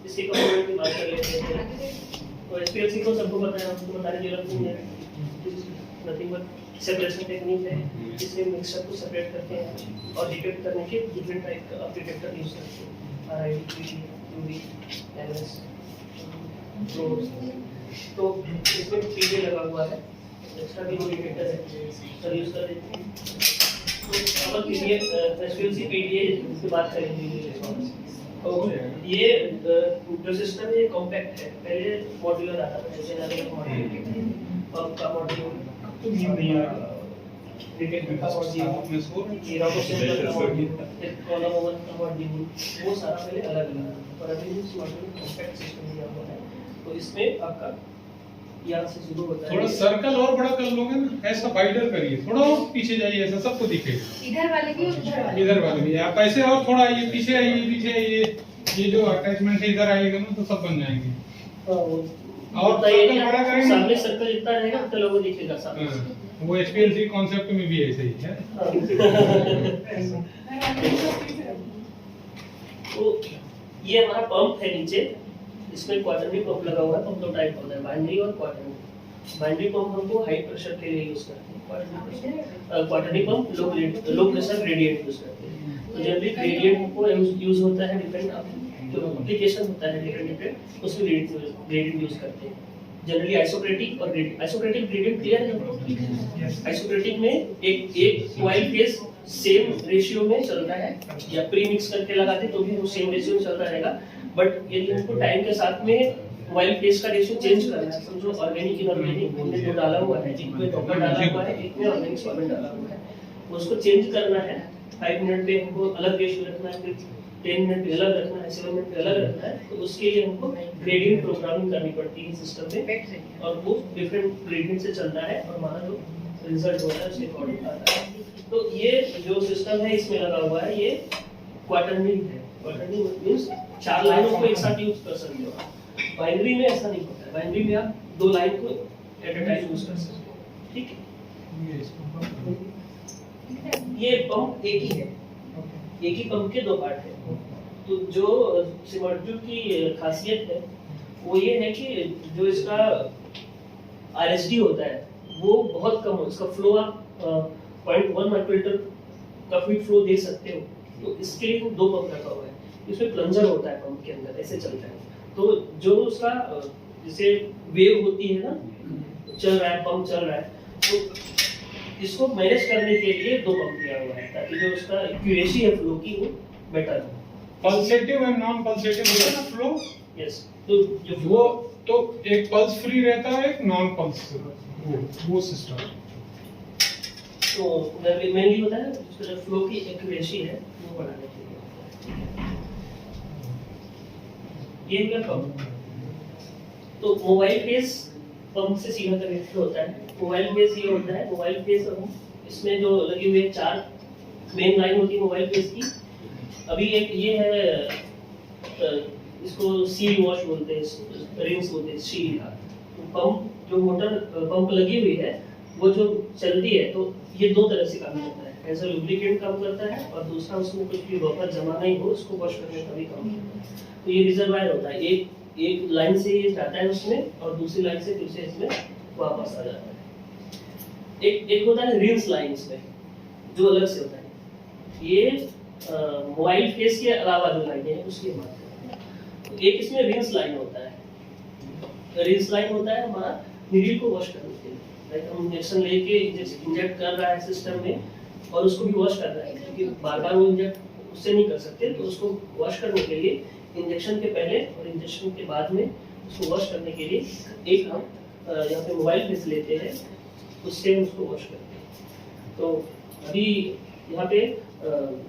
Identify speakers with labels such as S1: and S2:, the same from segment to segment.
S1: इसके कंपोनेंट की बात कर लेते हैं। तो एसपीएलसी को सबको पता है, आपको बताने की जरूरत नहीं है, नथिंग बट सेपरेशन टेक्निक है जिससे मिक्सचर को सेपरेट करते हैं और डिटेक्ट करने के डिफरेंट टाइप का डिटेक्टर यूज करते हैं, आरआईडी, यूवी, एमएस। तो इसमें पीडीए लगा हुआ है, एक्स्ट्रा भी वो डिटेक्टर है, सर यूज कर देते हैं। तो अब पीडीए एसपीएलसी पीडीए की बात करेंगे। तो ये जो सिस्टम है कॉम्पैक्ट है, पहले मॉड्यूलर आता था, जैसे अलग मॉड्यूल पंप का मॉड्यूल, डिटेक्टर का मॉड्यूल, हीरा को सेंसर का मॉड्यूल, कॉलम ओवन का मॉड्यूल, वो सारा पहले अलग अलग। और अभी इस मॉड्यूल कॉम्पैक्ट सिस्टम दिया हुआ है, तो इसमें आपका यहाँ से शुरू होता है।
S2: थोड़ा सर्कल और बड़ा कर लोगे ना, ऐसा वाइडर करिए, थोड़ा और पीछे जाइए, ऐसा सबको दिखेगा।
S3: इधर वाले भी और
S2: इधर वाले भी आप ऐसे और थोड़ा आइए, पीछे आइए, पीछे आइए, ये जो अटैचमेंट है इधर आएगा ना तो सब बन जाएंगे। और सर्कल बड़ा करेंगे,
S1: सामने सर्कल जितना रहेगा उतना लोगो दिखेगा सामने।
S2: वो एसपीएलसी कॉन्सेप्ट में भी ऐसे ही है।
S1: तो ये हमारा पंप है नीचे, इसमें क्वार्टरनी पंप लगा हुआ है। पंप दो टाइप होता है, बाइनरी और क्वार्टरनी। बाइनरी पंप हमको हाई प्रेशर के लिए यूज करते हैं, quaternary pump low pressure gradient use करते हैं। तो जनरली ग्रेडियंट को यूज होता है, डिपेंड जो एप्लीकेशन होता है डिफरेंट उसमें ग्रेडियंट यूज करते हैं। जनरली आइसोक्रेटिक और आइसोक्रेटिक ग्रेडियंट क्लियर है। आइसोक्रेटिक में एक कॉइल फेज सेम रेशियो में चलता है, या प्री मिक्स करके लगाते तो भी वो सेम रेशियो में चलता रहेगा। बट यदि हमको टाइम के साथ में ऑयल फेज का रेशियो चेंज करना है, समझो ऑर्गेनिक इनऑर्गेनिक हमने दो डाला हुआ है, एक में कॉपर डाला हुआ है, एक में ऑर्गेनिक सॉल्वेंट डाला हुआ है, उसको चेंज करना है। 5 मिनट पे हमको अलग रेशियो रखना है, फिर 10 मिनट पे अलग रखना है, 7 मिनट पे अलग रखना है। तो उसके लिए हमको ग्रेडियंट प्रोग्रामिंग करनी पड़ती है सिस्टम में, और वो डिफरेंट ग्रेडियंट से चलता है और हमारा जो रिजल्ट होता है उसके अकॉर्डिंग आता है। तो ये जो सिस्टम है इसमें लगा हुआ है, ये क्वार्टरनी है। क्वार्टरनी मींस 4 लाइनों को एक साथ यूज कर सकते हो आप। बाइनरी में ऐसा नहीं होता है, बाइनरी में आप 2 लाइन को एट अ टाइम यूज कर सकते हो। ठीक है, ये पंप एक ही है, एक ही पंप के 2 पार्ट है। तो जो सिमर्जू की खासियत है वो ये है कि जो इसका आरएसडी होता है वो बहुत कम हो, इसका फ्लो आप 0.1 माइक्रोलीटर का फीट फ्लो दे सकते हो। तो इसके लिए 2 पंप रखा हुआ है, इसमें प्लंजर होता है पंप के अंदर, ऐसे चलता है। तो जो उसका जैसे वेव होती है ना, चल रहा है पंप चल रहा है, तो इसको मैनेज करने के लिए 2 पंप दिया हुआ है ताकि जो उसका एक्यूरेसी है फ्लो की वो बेटर हो।
S2: पल्सेटिव एंड नॉन पल्सेटिव होता है ना फ्लो।
S1: यस, तो जो
S2: वो तो एक पल्स फ्री रहता है, एक नॉन पल्स, वो सिस्टम।
S1: तो मेनली होता है उसका जो फ्लो की एक्यूरेसी है वो बढ़ाने के लिए। ये क्या पंप, तो मोबाइल फेस पंप से सीधा कनेक्ट होता है। मोबाइल फेस ये होता है, मोबाइल फेस इसमें जो लगी हुई 4 मेन लाइन होती है मोबाइल फेस की। अभी एक ये है, इसको सील वॉश बोलते हैं, रिंग्स बोलते हैं सील का। पंप जो मोटर पंप लगी हुई है वो जो चलती है, तो ये 2 तरह से काम करता है। एज अ लुब्रिकेंट काम करता है, और दूसरा उसमें कुछ भी वाटर जमा नहीं हो उसको वॉश करने का भी काम करता है। तो ये रिजर्वायर होता है, एक लाइन से ये जाता है उसमें, और दूसरी लाइन से फिर से इसमें वापस आ जाता है। एक होता है रिंस लाइन, इसमें जो अलग से होता है। ये मोबाइल फेस के अलावा जो लाइन है उसकी बात करते हैं। तो एक इसमें रिंस लाइन होता है। रिंस लाइन होता है हमारा नीडल को वॉश करने के लिए, लाइक हम इंजेक्शन लेके इंजेक्ट कर रहा है सिस्टम में और उसको भी वॉश कर रहा है, क्योंकि बार-बार वो इंजेक्ट उससे नहीं कर सकते। तो उसको वॉश करने के लिए इंजेक्शन के पहले और इंजेक्शन के बाद में उसको वॉश करने के लिए एक हम यहाँ पे मोबाइल फेस लेते हैं, उससे उसको वॉश करते हैं। तो अभी यहाँ पे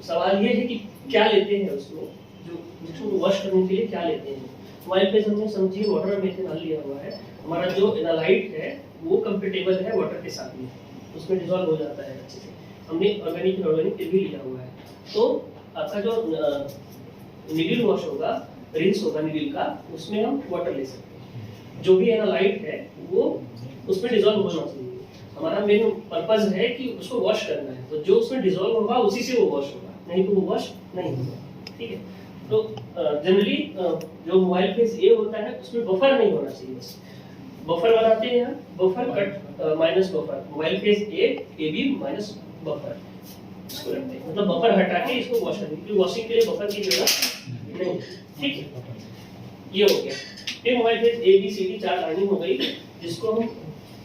S1: सवाल ये है कि क्या लेते हैं उसको, जो जिसको वॉश करने के लिए क्या लेते हैं। मोबाइल फेस हमने समझिए वाटर मेथनॉल लिया हुआ है। हमारा जो एनालाइट है वो कंपेटेबल है वाटर के साथ में, उसमें डिसॉल्व हो जाता है अच्छे से। हमने ऑर्गेनिक इनऑर्गेनिक भी लिया हुआ है। तो आपका जो निडल वॉश होगा, रिंस होगा निडल का, उसमें हम वाटर ले सकते हैं। जो भी एनालाइट है वो उसमें डिसॉल्व होना चाहिए। हमारा मेन पर्पस है कि उसको वॉश करना है, तो जो उसमें डिसॉल्व होगा उसी से वो वॉश होगा, नहीं तो वो वॉश नहीं होगा। ठीक है, तो जनरली जो मोबाइल फेज ए होता है उसमें बफर नहीं होना चाहिए। बफर बनाते हैं यहाँ, buffer cut minus buffer, mobile phase A B minus buffer इसको रखते हैं, मतलब बफर हटा के इसको वॉश करते हैं, क्योंकि वॉशिंग के लिए बफर की जरूरत नहीं। ठीक है, ये हो गया। फिर mobile phase A B C D 4 lining हो गई, जिसको हम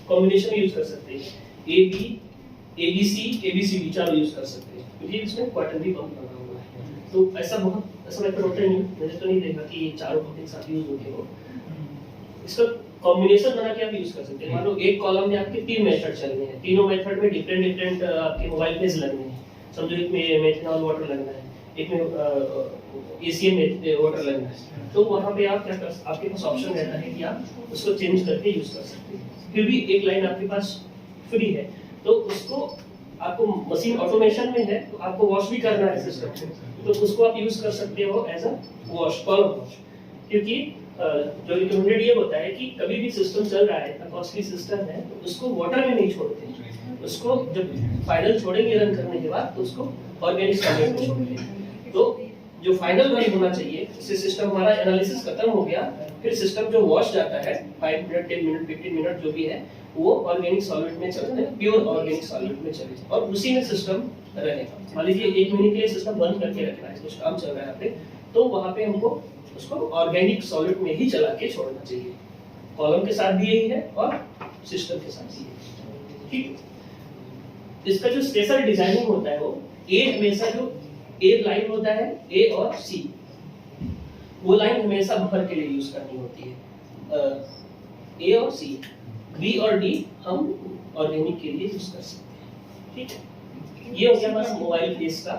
S1: कॉम्बिनेशन में यूज कर सकते हैं। A B A B C D चारों यूज कर सकते हैं, क्योंकि इसमें क्वार्टरली पंप लगा हुआ है। तो ऐसा मेथड होता ही नहीं, मैंने तो नहीं देखा कि ये चारों पंप एक साथ यूज होते हो। इसका कॉम्बिनेशन बना के आप यूज कर सकते हैं। मान लो एक कॉलम में आपके 3 मेथड चल रहे हैं, तीनों मेथड में डिफरेंट आपके मोबाइल फेज लगने हैं। समझो एक में मेथनॉल वाटर लगना है, एक में एसीएम वाटर लगना है, तो वहां पे आप क्या कर, आपके पास ऑप्शन रहता है कि आप उसको चेंज करके यूज कर सकते हैं। फिर भी एक लाइन आपके पास फ्री है, तो उसको आपको मशीन ऑटोमेशन में है, तो आपको वॉश भी करना है सिस्टम को, तो उसको आप यूज कर सकते हो as a wash, column wash. क्योंकि जो रिकमेंडेड ये होता है कि कभी भी सिस्टम चल रहा है, कॉस्टली सिस्टम है, तो उसको वाटर में नहीं छोड़ते, उसको जब फाइनल छोड़ेंगे रन करने के बाद, तो उसको ऑर्गेनिक सॉल्वेंट में छोड़ेंगे। तो जो फाइनल रन होना चाहिए, इससे सिस्टम हमारा एनालिसिस खत्म हो गया, फिर सिस्टम जो वॉश जाता है 5 मिनट 10 मिनट 15 मिनट जो भी है, वो ऑर्गेनिक सॉल्वेंट में चलता है, प्योर ऑर्गेनिक सॉल्वेंट में चलेगा, और उसी में सिस्टम रहेगा। मान लीजिए 1 महीने के लिए सिस्टम बंद करके रखना है, कुछ काम चल रहा है यहाँ पे, तो वहाँ पे हमको उसको ऑर्गेनिक सॉलिड में ही चला के छोड़ना चाहिए। कॉलम के साथ भी यही है और सिस्टम के साथ भी यही है। ठीक, इसका जो स्पेशल डिजाइनिंग होता है वो ए हमेशा जो ए लाइन होता है, ए और सी, वो लाइन हमेशा बफर के लिए यूज करनी होती है। ए और सी, बी और डी हम ऑर्गेनिक के लिए यूज कर सकते हैं। ठीक है, ये हो गया हमारा मोबाइल फेज का।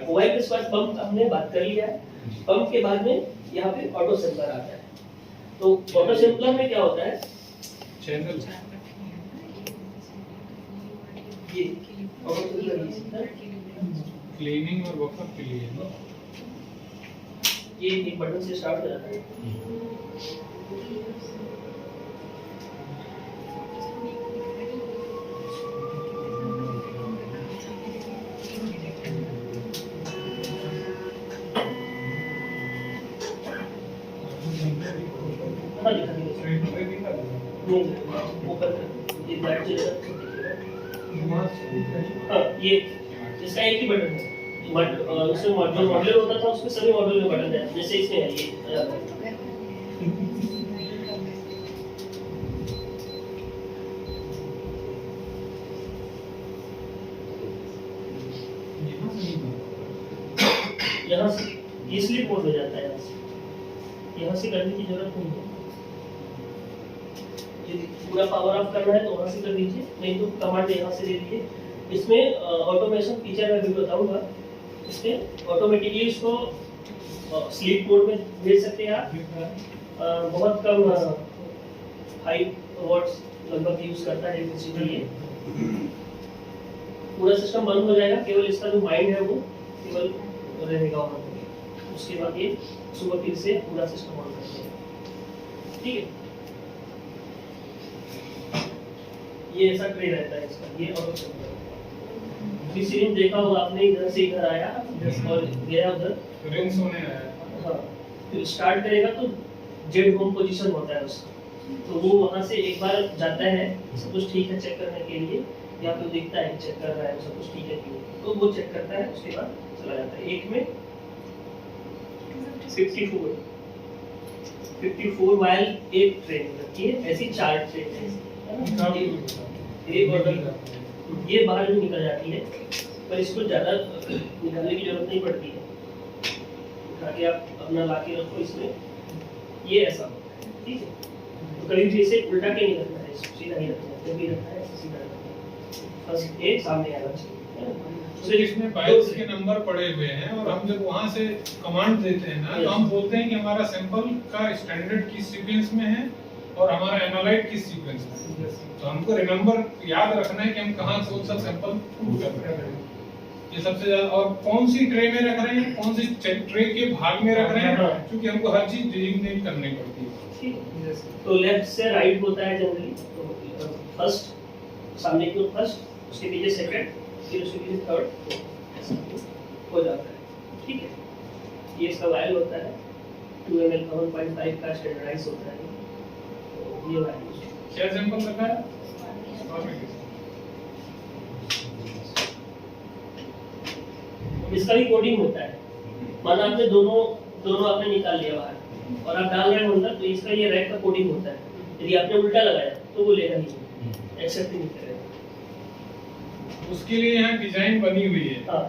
S1: मोबाइल फेज के बाद पंप हमने बात कर लिया है। पंप के बाद में यहाँ पे ऑटो सैंपलर आता है। तो ऑटो सैंपलर में क्या होता है,
S2: चैनल
S1: ये ऑटो सैंपलर
S2: क्लीनिंग और बफर के लिए है,
S1: ये एक बटन से स्टार्ट हो जाता है। हाँ दिखा दीजिए, ऊपर ये लाइट जलेगा। हाँ, ये इसका एक ही बटन है, उसमें मॉडल होता था, उसमें सभी मॉडल में बटन है, जैसे इसमें है ये। यहाँ से ये स्लिप मोड हो जाता है, यहाँ से करने की जरूरत नहीं है। यदि पूरा पावर ऑफ करना है तो वहाँ से कर दीजिए, नहीं तो कमांड यहाँ से दे दीजिए। इसमें ऑटोमेशन फीचर मैं भी बताऊंगा। इसमें ऑटोमेटिकली इसको स्लीप मोड में भेज सकते हैं आप। बहुत कम हाई वॉट्स लगभग यूज करता है ये। पूरा सिस्टम बंद हो जाएगा, केवल इसका जो माइंड है वो केवल रहेगा वहाँ पे। उसके बाद ये सुबह फिर से पूरा सिस्टम ऑन करते हैं। ठीक है, ये ऐसा ट्रे रहता है इसका, ये ऑटो सैंपलर। सीरीज देखा होगा आपने, इधर से इधर आया और गया उधर,
S2: रिंग्स होने आया।
S1: हाँ, फिर स्टार्ट करेगा तो जेड होम पोजीशन होता है उसका, तो वो वहां से एक बार जाता है, सब कुछ ठीक है चेक करने के लिए, या फिर दिखता है चेक कर रहा है सब कुछ ठीक है कि नहीं, तो वो चेक करता है, उसके बाद चला जाता है। एक में 54 वायल एक ट्रेन रखी है, ऐसी 4 ट्रेन है। ये बाहर भी निकल जाती है, पर इसको ज्यादा निकालने की जरूरत नहीं पड़ती है, उठा के आप अपना ला के रखो इसमें। ये ऐसा होता है, ठीक है। तो कभी भी इसे उल्टा के नहीं रखना है, सीधा ही रखना है, जब भी रखना है सीधा रखना है, बस एक सामने आना चाहिए।
S2: तो इसमें बाइट्स के नंबर पड़े हुए हैं, और हम जब वहां से कमांड देते हैं ना, तो हम बोलते हैं कि हमारा सैंपल का स्टैंडर्ड किस सीक्वेंस में है और हमारा एनालाइट किस सीक्वेंस में है। तो हमको रिमेंबर याद रखना है कि हम कहाँ कौन सा सैंपल पुट कर रहे हैं, ये सबसे ज्यादा। और कौन सी ट्रे में रख रहे हैं, कौन सी ट्रे के भाग में रख रहे हैं, क्योंकि हमको हर चीज डिजिग्नेट करनी पड़ती है।
S1: तो लेफ्ट से राइट होता है जनरली, तो फर्स्ट सामने की ओर फर्स्ट, उसके पीछे सेकंड, फिर उसके पीछे थर्ड, हो जाता है। ठीक है, ये इसका वायर होता है 2 ml का 1.5 का स्टैंडर्डाइज होता है। तो ये वायर
S2: क्या सैंपल रखा है?
S1: इसका भी कोडिंग होता है। माना आपने दोनों आपने निकाल लिया बाहर और आप डाल रहे हो अंदर, तो इसका ये रैक का कोडिंग होता है। यदि आपने उल्टा लगाया तो वो लेगा नहीं, एक्सेप्ट नहीं करेगा।
S2: उसके लिए यहाँ डिजाइन बनी हुई है
S1: हाँ,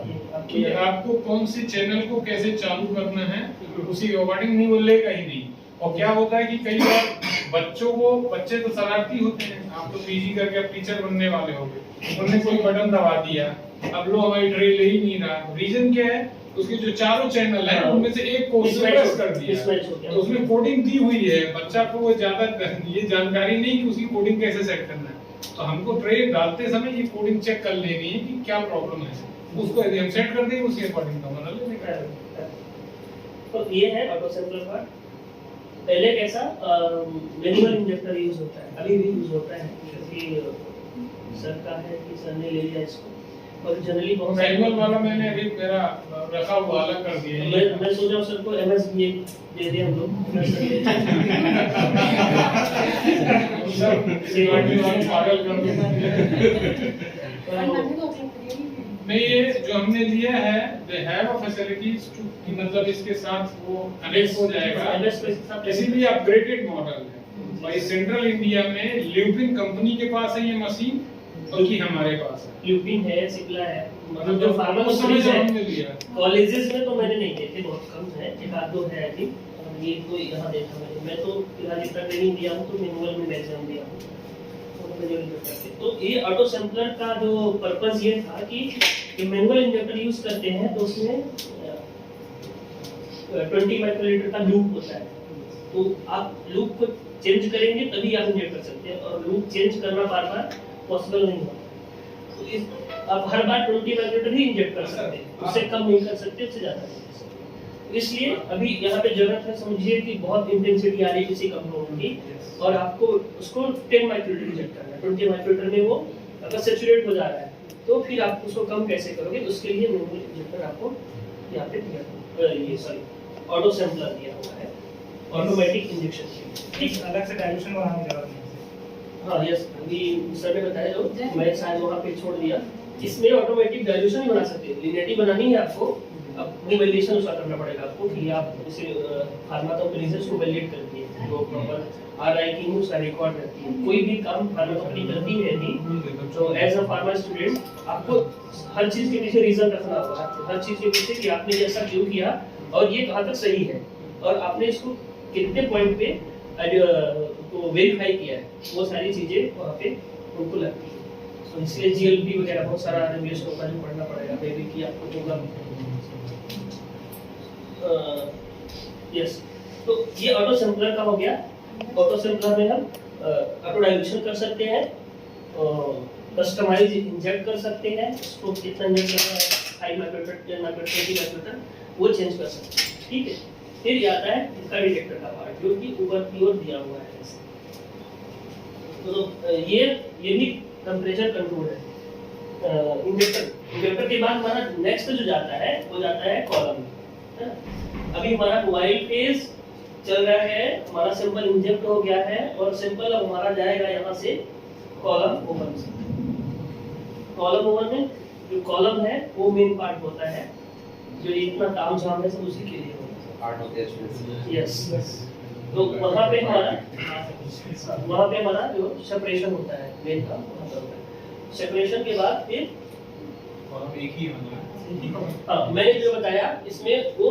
S2: कि आपको कौन से चैनल को कैसे चालू करना है, उसी अकॉर्डिंग नहीं, वो लेगा ही नहीं। और क्या होता है कि कई बार बच्चे तो शरारती होते हैं। आप तो पीजी करके अब टीचर बनने वाले होंगे, उन्होंने कोई बटन दबा दिया, अब लो हमारी ट्रे ले ही नहीं रहा। रीजन क्या है? उसके जो चारों चैनल है उनमें से एक को प्रेस कर दिया, तो उसमें कोडिंग दी हुई है। बच्चा को वो ज्यादा ये जानकारी नहीं कि उसकी कोडिंग कैसे सेट करना है। तो हमको ट्रे डालते समय ये कोडिंग चेक कर लेनी है कि क्या प्रॉब्लम है। उसको यदि हम सेट कर देंगे उसके अकॉर्डिंग का बना लेंगे।
S1: तो ये है ऑटो सैंपलर पार्ट। पहले कैसा मैनुअल इंजेक्टर यूज होता है, अभी भी यूज होता है, क्योंकि सर का है कि सर ने ले लिया इसको। और जनरली बहुत
S2: मैनुअल वाला मैंने अभी मेरा रखा हुआ अलग कर दिया है।
S1: मैं सोच रहा हूँ सर को एमएस दे दे हम लोग।
S2: पागल कर नहीं, ये जो हमने लिया है they have a facilities to, मतलब इसके साथ वो कनेक्ट हो जाएगा, इसीलिए अपग्रेडेड मॉडल है। और सेंट्रल इंडिया में ल्यूपिन कंपनी के पास है ये मशीन, बल्कि हमारे पास है।
S1: ल्यूपिन है, सिप्ला है, मतलब जो फार्मास्यूटिकल्स है। कॉलेजेस में तो मैंने नहीं देखे, बहुत कम है, एक आध दो है अभी। ये तो यहाँ देखा मैं तो फिलहाल इतना ट्रेनिंग दिया हूँ, तो मैनुअल में एग्जाम दिया हूँ। तो ये ऑटो सैंपलर का जो पर्पस ये था कि मैनुअल इंजेक्टर यूज करते हैं तो उसमें 20 माइक्रोलीटर का लूप होता है। तो आप लूप को चेंज करेंगे तभी आप इंजेक्ट कर सकते हैं, और लूप चेंज करना बार बार पॉसिबल नहीं होता। तो इस आप हर बार 20 माइक्रोलीटर ही इंजेक्ट कर सकते हैं, उससे कम नहीं कर सकते, उससे ज्यादा नहीं कर सकते। इसलिए अभी यहाँ पे जरूरत है, समझिए कि बहुत इंटेंसिटी आ रही है किसी कंपाउंड की, और आपको उसको 10 माइक्रोलीटर इंजेक्ट करना है। 20 माइक्रोलीटर में वो अगर सैचुरेट हो जा रहा है तो फिर आप उसको कम कैसे करोगे? उसके लिए मैनुअल इंजेक्टर आपको यहाँ पे दिया, ये सॉरी ऑटो सैंपलर दिया हुआ है, ऑटोमेटिक इंजेक्शन के लिए। ठीक,
S3: अलग से डाइल्यूशन बढ़ाने की जरूरत नहीं।
S1: हाँ यस, अभी सर ने बताया जो मैं शायद वहाँ पे छोड़ दिया। इसमें ऑटोमेटिक डाइल्यूशन बना सकते हैं, लिनियरिटी बनानी है आपको। अब वो वैलिडेशन उसका करना पड़ेगा आपको कि आप इसे फार्मा कंपनी से उसको वैलिडेट करती है, जो प्रॉपर आरआई की उसका रिकॉर्ड रहती है। कोई भी काम फार्मा कंपनी करती है भी, तो एज अ फार्मा स्टूडेंट आपको हर चीज के पीछे रीजन रखना होगा, हर चीज के पीछे कि आपने ये ऐसा क्यों किया और ये कहाँ तक सही है, और आपने इसको कितने पॉइंट पे तो वेरीफाई किया है, वो सारी चीजें वहाँ पे उनको लगती है। तो इसलिए जीएलपी वगैरह बहुत सारा रेगुलेशन होता है, पढ़ना पड़ेगा, बेबी की आपको होगा। यस, तो ये ऑटो सैंपलर का हो गया। ऑटो सैंपलर में हम ऑटो डाइल्यूशन कर सकते हैं, कस्टमाइज इंजेक्ट कर सकते हैं, उसको कितना इंजेक्ट करना है, 5 माइक्रोलीटर, 10 माइक्रोलीटर, 20 माइक्रोलीटर, वो चेंज कर सकते हैं। ठीक है, फिर ये आता है इसका डिटेक्टर का पार्ट, जो कि ऊपर की ओर दिया हुआ है। तो ये भी टेम्परेचर कंट्रोल है। इंजेक्टर के बाद हमारा नेक्स्ट जो जाता है वो जाता है कॉलम, है ना। अभी हमारा मोबाइल फेज चल रहा है, हमारा सैंपल इंजेक्ट हो गया है, और सैंपल अब हमारा जाएगा यहाँ से कॉलम ओवन से। कॉलम ओवन में जो कॉलम है वो मेन पार्ट होता है, जो इतना ताम झाम है सब उसी के लिए होता है। यस, तो वहाँ पे हमारा जो सेपरेशन होता है मेन काम वहाँ पर होता है। सेपरेशन के बाद फिर
S2: एक ही होना है।
S1: हाँ, मैंने जो बताया इसमें वो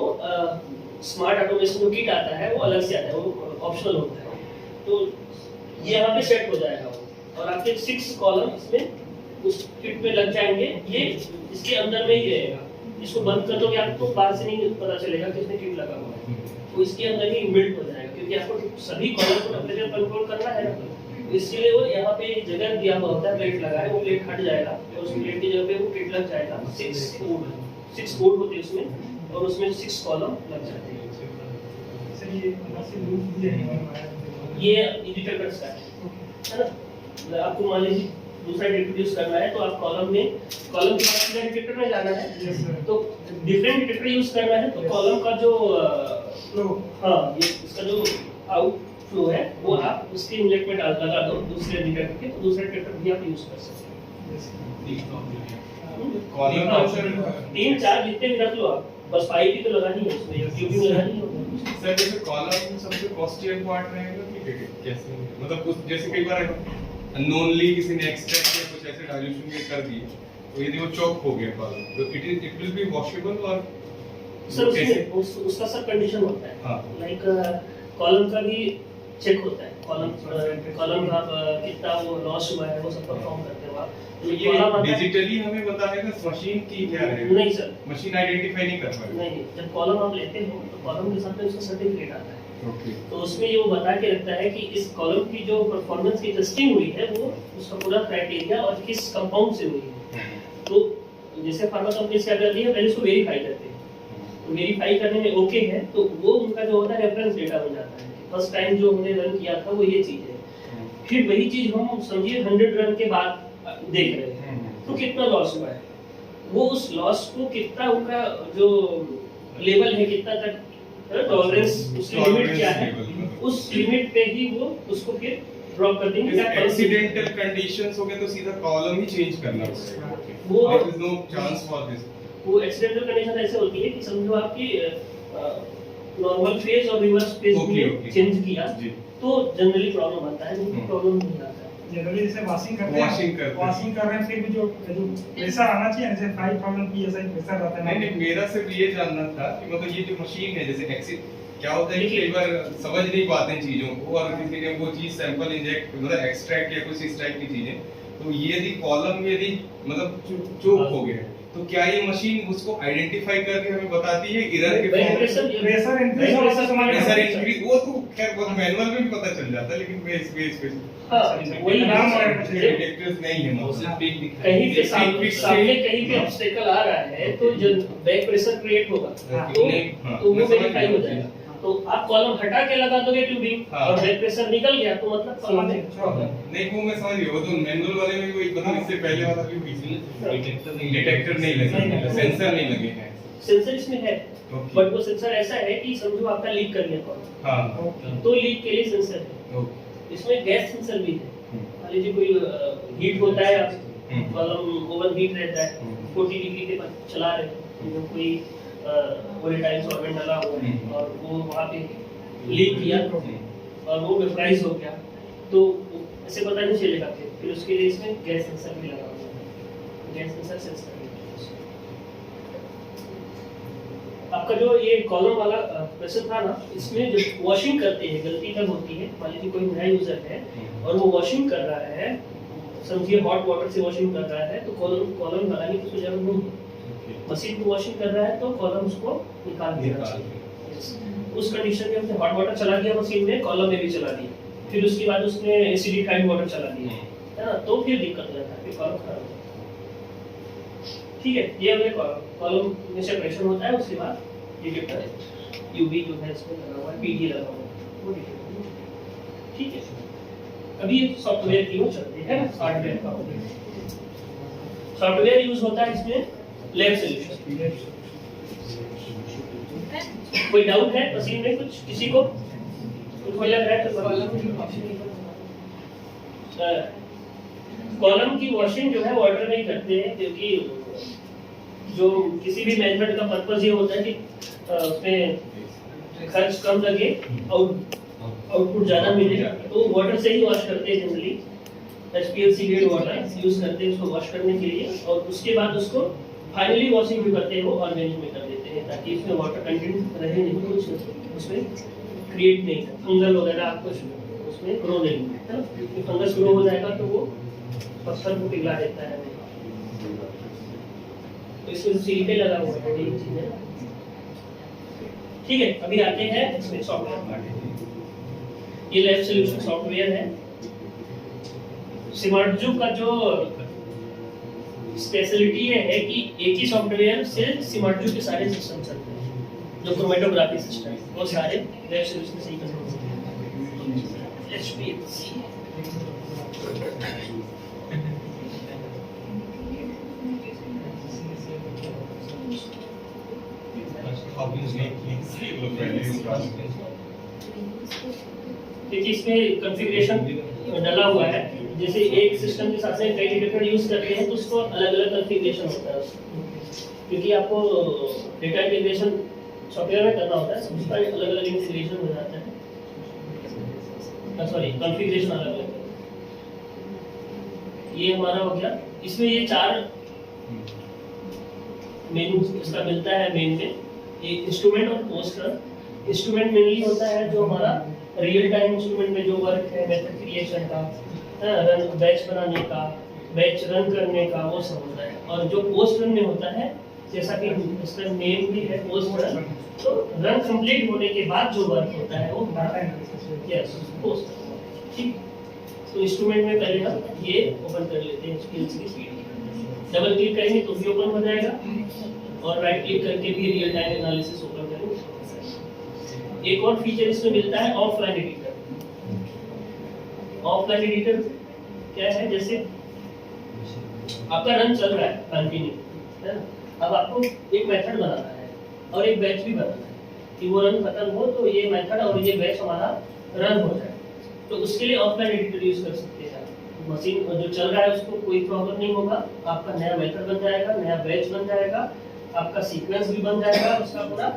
S1: स्मार्ट ऑटोमेशन जो किट आता है वो अलग से आता है, वो ऑप्शनल होता है। तो ये यहाँ पे सेट हो जाएगा वो, और आपके 6 कॉलम इसमें उस किट में लग जाएंगे। ये इसके अंदर में ही रहेगा, इसको बंद कर दोगे आपको बाहर से नहीं पता चलेगा कि इसमें किट लगा हुआ है, वो इसके अंदर ही बिल्ट हो जाएगा, क्योंकि आपको सभी कॉलम को टेम्परेचर कंट्रोल करना है ना। इसलिए वो यहाँ पे जगह दिया हुआ होता है, प्लेट लगा है, वो प्लेट हट जाएगा और उस प्लेट की जगह पे वो किट लग जाएगा। 6 कोड होते हैं उसमें, और उसमें 6 कॉलम लग जाते हैं। ये डिटेक्टर्स का है ना। आपको मान लीजिए दूसरा डिटेक्टर यूज करना है तो आप कॉलम के बाद सीधा डिटेक्टर में जाना है।
S3: Yes, sir.
S1: तो डिफरेंट डिटेक्टर यूज करना है तो
S3: Yes.
S1: कॉलम का जो
S3: Flow.
S1: हाँ ये इसका जो आउट फ्लो है वो आप उसके इनलेट में लगा दो दूसरे डिटेक्टर के, तो दूसरा डिटेक्टर भी आप यूज कर सकते हैं।
S3: Yes.
S2: कॉलम
S1: हाँ,
S2: का
S1: 3-4 जितने भी रख लो आप, बस पाइप ही तो लगानी है उसमें, या ट्यूबिंग लगानी है।
S4: सर जैसे कॉलम सबसे कॉस्टलियर पार्ट रहेगा कि कैसे, मतलब कुछ जैसे कई बार अननोनली किसी ने एक्सट्रैक्ट या कुछ ऐसे डाइल्यूशन में कर दिए तो यदि वो चॉक हो गया कॉलम तो इट विल बी वॉशेबल और
S1: सर
S4: कैसे?
S1: उसमें उसका सब कंडीशन होता है।
S4: हाँ।
S1: लाइक कॉलम का भी चेक होता है, कॉलम का कितना वो लॉस हुआ है वो सब परफॉर्म करते हो आप।
S4: तो ये डिजिटली हमें बताएगा मशीन की क्या है?
S1: नहीं सर,
S4: मशीन आइडेंटिफाई नहीं कर पाएगी।
S1: नहीं, जब कॉलम आप लेते हो तो कॉलम के साथ में उसका सर्टिफिकेट आता है।
S4: ओके।
S1: तो उसमें ये वो बता के रखता है कि इस कॉलम की जो परफॉर्मेंस की टेस्टिंग हुई है वो उसका पूरा क्राइटेरिया और किस कंपाउंड से हुई है। तो जैसे फार्मा कंपनीज क्या करती है, पहले उसको वेरीफाई करते हैं, तो वेरीफाई करने में ओके है तो वो उनका जो होता है रेफरेंस डेटा बन जाता है। फर्स्ट टाइम जो हमने रन किया था वो ये चीज है, फिर वही चीज हम समझिए 100 रन के बाद देख रहे हैं तो कितना लॉस हुआ है, वो उस लॉस को कितना उनका जो लेवल है कितना तक टॉलरेंस, उसकी लिमिट क्या है, उस लिमिट पे ही वो उसको फिर ड्रॉप कर देंगे। क्या
S4: एक्सीडेंटल कंडीशंस हो गए तो सीधा कॉलम ही चेंज करना पड़ेगा।
S1: वो
S4: there is no chance for this.
S1: वो एक्सीडेंटल कंडीशन ऐसे होती है कि समझो आपकी नॉर्मल फेज और रिवर्स फेज में चेंज किया
S4: जी।
S1: तो जनरली प्रॉब्लम आता है, नहीं प्रॉब्लम नहीं आता है।
S3: जनरली जैसे वॉशिंग करते हैं, वॉशिंग कर रहे हैं, फिर भी जो प्रेशर आना चाहिए, जैसे 5000 psi प्रेशर रहता है।
S4: नहीं नहीं, मेरा सिर्फ ये जानना था कि मतलब ये जो मशीन है जैसे एक्सिड क्या होता है कि कई बार समझ नहीं पाते हैं चीजों को और किसी ने वो चीज सैंपल इंजेक्ट मतलब एक्सट्रैक्ट या कुछ इस टाइप की चीजें, तो ये यदि कॉलम यदि मतलब चोक हो गया तो क्या ये मशीन उसको आइडेंटिफाई करके हमें बताती है इधर के
S3: प्रेशर इंक्रीज हो तो समझ
S4: प्रेशर इंक्रीज, वो तो खैर वो मैनुअल में भी पता चल जाता है, लेकिन बेस पे
S1: हाँ, वही
S3: नाम और
S4: डिटेक्टर्स नहीं है मतलब
S1: कहीं पे सामने कहीं पे ऑब्स्टेकल आ रहा है तो जो बैक प्रेशर क्रिएट होगा तो वो वेरीफाई हो जाएगा। तो आप कॉलम हटा के लगा दोगे ट्यूबिंग और बैक प्रेशर निकल गया तो मतलब कॉलम
S4: नहीं वो मैं समझ गया, वो तो मैनुअल वाले में भी मतलब इससे पहले वाला भी डिटेक्टर नहीं लगे, सेंसर नहीं लगे हैं।
S1: सेंसर इसमें है बट वो सेंसर ऐसा है कि समझो आपका लीक कर गया कॉलम,
S4: हाँ
S1: तो लीक के लिए सेंसर है। इसमें गैस सेंसर भी है, मान लीजिए कोई हीट होता है, आप कॉलम ओवन हीट रहता है 40 डिग्री के पास चला रहे हैं, कोई वोलेटाइल सॉल्वेंट डाला हुआ है और वो वहाँ पे लीक किया और वो वेपराइज हो गया तो ऐसे पता नहीं चलेगा। फिर उसके लिए इसमें गैस सेंसर भी लगा हुआ है, गैस सेंसर सेंसर आपका जो ये कॉलम वाला क्वेश्चन था ना, इसमें जब वॉशिंग करते हैं गलती तब होती है। मान लीजिए कोई नया यूजर है और वो वॉशिंग कर रहा है, समझिए हॉट वाटर से वॉशिंग कर रहा है तो कॉलम लगाने की जरूरत नहीं है। मशीन को वॉशिंग कर रहा है तो कॉलम उसको निकाल देना चाहिए। उस कंडीशन में हमने हॉट वाटर चला दिया मशीन में, कॉलम में भी चला दिया, फिर उसके बाद उसने एसिडिफाइड वाटर चला दिया है ना, तो फिर दिक्कत हो जाता है, फिर कॉलम खराब हो जाता है। ठीक है, ये हमने कॉलम में सेपरेशन होता है, उसके बाद डिटेक्टर यूवी जो है इसमें लगा हुआ है, पीडी लगा हुआ है वो डिटेक्टर। ठीक है, अभी ये सॉफ्टवेयर की ओर चलते हैं ना, हार्डवेयर का सॉफ्टवेयर यूज होता है इसमें लैब सॉल्यूशन। कोई डाउट है मशीन में कुछ किसी को कोई लग रहा है तो कॉलम की वॉशिंग जो है वाटर में ही करते हैं, क्योंकि जो किसी भी मैनेजमेंट का पर्पस ये होता है कि उसमें खर्च कम लगे और आउटपुट ज्यादा मिले, तो वाटर से ही वॉश करते हैं generally. HPLC grade water use करते हैं उसको वॉश करने के लिए और उसके बाद उसको फाइनली वॉशिंग भी करते हैं, वो ऑर्गेनिक में कर देते हैं ताकि इसमें वाटर कंटेंट रहे नहीं, कुछ उसमें क्रिएट नहीं, फंगल वगैरह आपको उसमें ग्रो नहीं है ना। फंगस ग्रो हो जाएगा तो वो पत्थर को पिघला देता है, तो इसमें सिलिके लगा हुआ है, यही चीज है। ठीक है, अभी आते हैं इसमें सॉफ्टवेयर। ये लैब सॉल्यूशन सॉफ्टवेयर है। सिमार्टजू का जो स्पेशलिटी ये है कि एक ही सॉफ्टवेयर से सिमार्टजू के सारे सिस्टम चलते हैं, जो क्रोमेटोग्राफी सिस्टम वो सारे लैब सॉल्यूशन से ही करते हैं। HPLC
S4: how to make stable friendly
S1: देखिए इसमें कॉन्फ़िगरेशन डला हुआ है, जैसे एक सिस्टम के साथ में कई डिफरेंट यूज करते हैं तो उसको अलग अलग कॉन्फ़िगरेशन होता है उसका, क्योंकि आपको डेटा इंटीग्रेशन सॉफ्टवेयर में करना होता है, उसका अलग अलग इंटीग्रेशन हो जाता है, सॉरी कॉन्फ़िगरेशन अलग अलग। ये हमारा हो गया, इसमें ये 4 मेनू इसका मिलता है मेन में, एक इंस्ट्रूमेंट और पोस्ट रन। इंस्ट्रूमेंट मेनली होता है जो हमारा रियल टाइम इंस्ट्रूमेंट में जो वर्क है मेथड क्रिएशन का, रन बैच बनाने का, बैच रन करने का, वो सब होता है। और जो पोस्ट रन में होता है, जैसा कि इसका नेम भी है पोस्ट रन, तो रन कंप्लीट होने के बाद जो वर्क होता है वो
S3: डाटा एनालिसिस।
S1: यस पोस्ट, ठीक। तो इंस्ट्रूमेंट में पहले हम ये ओपन कर लेते हैं स्किल्स की सीडी, डबल क्लिक करेंगे तो भी ओपन हो जाएगा, और राइट क्लिक करके भी रियल टाइम एनालिसिस ओपन करेंगे। एक और फीचर इसमें मिलता है ऑफलाइन एडिटर। ऑफलाइन एडिटर क्या है, जैसे आपका रन चल रहा है कंटिन्यू, है ना, अब आपको एक मेथड बनाना है और एक बैच भी बनाना है कि वो रन खत्म हो तो ये मेथड और ये बैच हमारा रन हो जाए, तो उसके लिए ऑफलाइन एडिटर यूज कर सकते हैं। मशीन जो चल रहा है उसको कोई प्रॉब्लम नहीं होगा, आपका नया मेथड बन जाएगा, नया बैच बन जाएगा, आपका सीक्वेंस भी बन जाएगा उसका पूरा,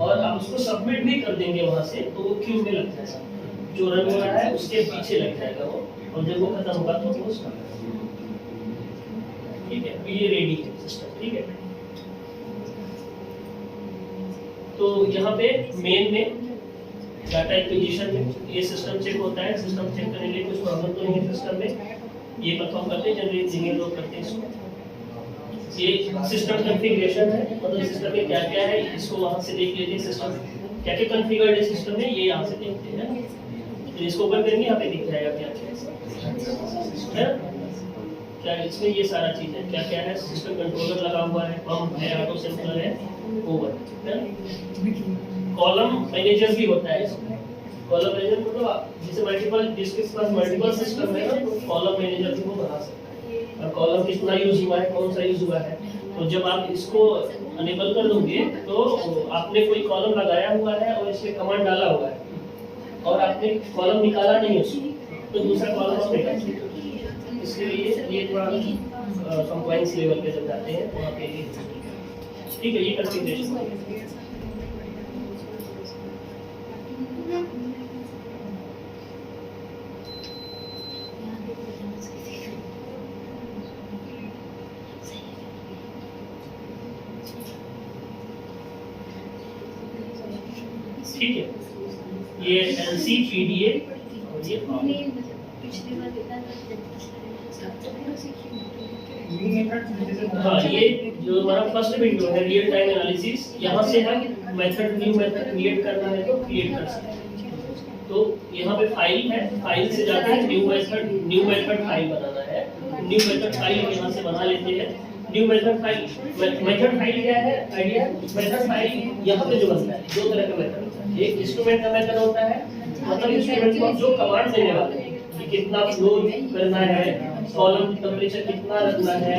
S1: और आप उसको सबमिट भी कर देंगे वहां से, तो वो क्यू में लग जाएगा, जो रन हो रहा है उसके पीछे लग जाएगा वो, और जब वो खत्म होगा तो वो स्टार्ट, ठीक है। ये रेडी है सिस्टम, ठीक है। तो यहाँ पे मेन में डाटा एक्विजिशन में ये सिस्टम चेक होता है। सिस्टम चेक करने के लिए कुछ प्रॉब्लम तो नहीं है सिस्टम में, ये परफॉर्म करते हैं जनरली इंजीनियर लोग करते हैं इसको। ये सिस्टम कॉन्फ़िगरेशन है, मतलब सिस्टम में क्या क्या है इसको वहां से देख लेते हैं, सिस्टम क्या क्या कॉन्फ़िगर्ड है सिस्टम में, ये यहाँ से देखते हैं। तो इसको ओपन करेंगे, यहाँ पे दिख जाएगा क्या क्या है, क्या इसमें ये सारा चीज है, क्या क्या है। सिस्टम कंट्रोलर लगा हुआ है, पंप है, ऑटो सेंसर है, ओवर है, कॉलम मैनेजर भी होता है इसमें। कॉलम मैनेजर मतलब जैसे मल्टीपल, जिसके पास मल्टीपल सिस्टम है ना, तो कॉलम मैनेजर भी वो बना सकता है, और कॉलम कितना यूज हुआ है, कौन सा यूज हुआ है। तो जब आप इसको अनेबल कर दोगे तो आपने कोई कॉलम लगाया हुआ है और इसमें कमांड डाला हुआ है और आपने कॉलम निकाला नहीं उसको, तो दूसरा कॉलम आप निकाल सकते हो। इसके लिए ये थोड़ा कंप्लायंस लेवल पे जब जाते हैं वहाँ पे, ठीक है। ये कॉन्फ़िगरेशन ठीक है। ये एलसी पीडीए और ये हाँ, ये जो हमारा फर्स्ट विंडो है रियल टाइम एनालिसिस, यहाँ से हम मेथड, न्यू मेथड क्रिएट करना है तो क्रिएट कर सकते हैं। तो यहाँ पे फाइल है, फाइल से जाकर न्यू मेथड फाइल बनाना है। न्यू मेथड फाइल यहाँ से बना लेते हैं। न्यू मेथड फाइल क्या है आइडिया, मेथड फाइल यहाँ पे जो बनता है, दो तरह का मेथड होता है। एक इंस्ट्रूमेंट का मेथड होता है, मतलब इंस्ट्रूमेंट को जो कमांड देने वाले हैं कि कितना फ्लो करना है, कॉलम टेम्परेचर कितना रखना है,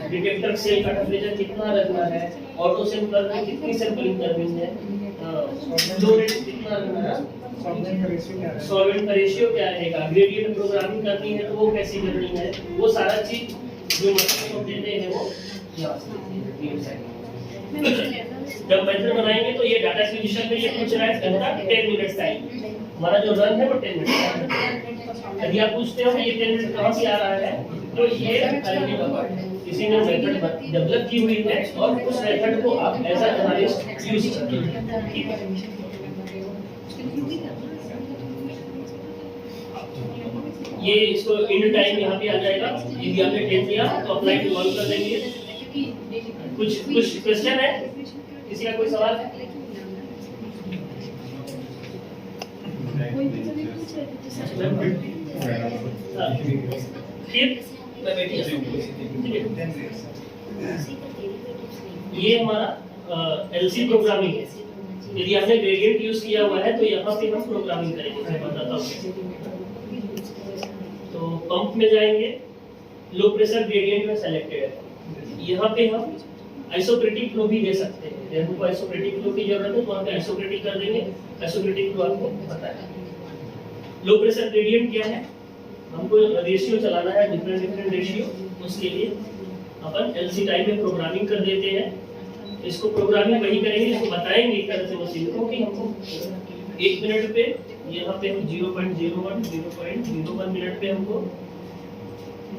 S1: डिटेक्टर सेल का टेम्परेचर कितना रखना है, ऑटो सैंपलर में कितनी सैंपलिंग करनी है, फ्लो रेट कितना रखना है, सॉल्वेंट का रेशियो क्या रहेगा, ग्रेडियंट प्रोग्रामिंग करनी है तो वो कैसी करनी है, वो सारा चीज जो मतलब देते हैं वो यहाँ से। जब मेथड बनाएंगे तो ये डाटा एक्विजिशन में ये पूछ रहा है घंटा 10 मिनट टाइम, हमारा जो रन है वो 10 मिनट। यदि आप पूछते हो कि ये 10 मिनट कहाँ से आ रहा है, तो ये आईडी का पार्ट है, किसी ने मेथड डेवलप की हुई है और उस मेथड को आप एज अ एनालिस्ट यूज करते हैं। ये इसको इंड टाइम यहाँ पे आ जाएगा, यदि आपने 10 दिया तो अप्लाई टू ऑल कर देंगे। कुछ क्वेश्चन है, किसी का कोई सवाल है? ये हमारा एलसी प्रोग्रामिंग है। यदि आपने ग्रेडियंट यूज किया हुआ है तो यहाँ पे हम प्रोग्रामिंग करेंगे, मैं बताता हूँ। तो पंप में जाएंगे, लो प्रेशर ग्रेडियंट में सेलेक्टेड है, यहाँ पे हम आइसोक्रेटिक फ्लो भी दे सकते हैं। जब हमको आइसोक्रेटिक फ्लो की जरूरत है तो वहाँ पे आइसोक्रेटिक कर देंगे। आइसोक्रेटिक फ्लो आपको पता है। लो प्रेशर ग्रेडियंट क्या है, हमको रेशियो चलाना है, डिफरेंट रेशियो। उसके लिए अपन एलसी टाइप में प्रोग्रामिंग कर देते हैं। इसको प्रोग्रामिंग वही करेंगे, इसको बताएंगे एक तरह से मशीन को कि हमको 1 मिनट पे यहाँ पे 0.01 मिनट पे हमको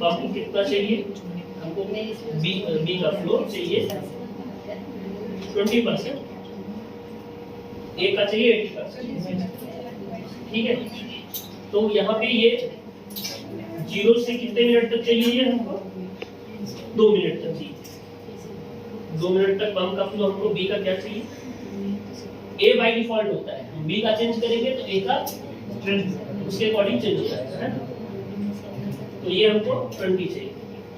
S1: पंप कितना चाहिए, हमको बी का फ्लो चाहिए 20%, ए का चाहिए 80%। ठीक है, तो यहाँ पे ये 0 से कितने मिनट तक चाहिए, ये हमको 2 मिनट तक चाहिए। 2 मिनट तक पंप का फ्लो हमको बी का क्या चाहिए, ए बाय डिफॉल्ट होता है, हम बी का चेंज करेंगे तो ए का उसके अकॉर्डिंग चेंज हो जाएगा, है ना। तो ये हमको 20 चाहिए।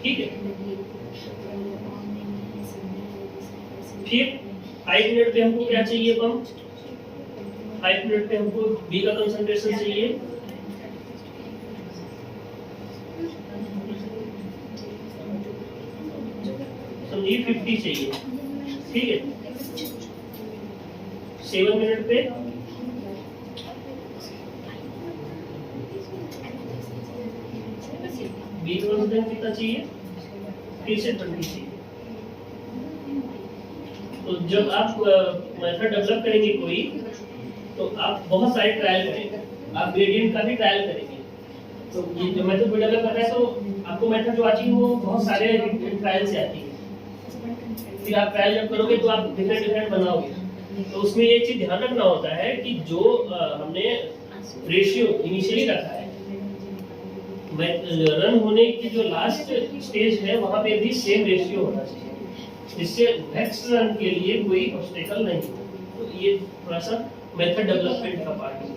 S1: ठीक है, फिर 5 मिनट पे हमको क्या चाहिए, पंप 5 मिनट पे हमको बी का कंसंट्रेशन चाहिए समझिए 50 चाहिए। ठीक है, 7 मिनट पे बी का कंसंट्रेशन कितना चाहिए, फिर से 20 चाहिए। तो जब आप मेथड डेवलप करेंगे कोई, तो आप बहुत सारे ट्रायल करेंगे, आप ग्रेडियंट का भी ट्रायल करेंगे। तो ये जो मेथड को डेवलप कर रहा है तो आपको मेथड जो आती है वो बहुत सारे ट्रायल से आती है। फिर आप ट्रायल जब करोगे तो आप डिफरेंट बनाओगे। तो उसमें ये चीज ध्यान रखना होता है कि जो हमने रेशियो इनिशियली रखा है, रन होने की जो लास्ट स्टेज है वहां पे भी सेम रेशियो होना चाहिए, जिससे नेक्स्ट रन के लिए कोई ऑब्स्टेकल नहीं हो। तो ये थोड़ा सा मेथड डेवलपमेंट का पार्ट है।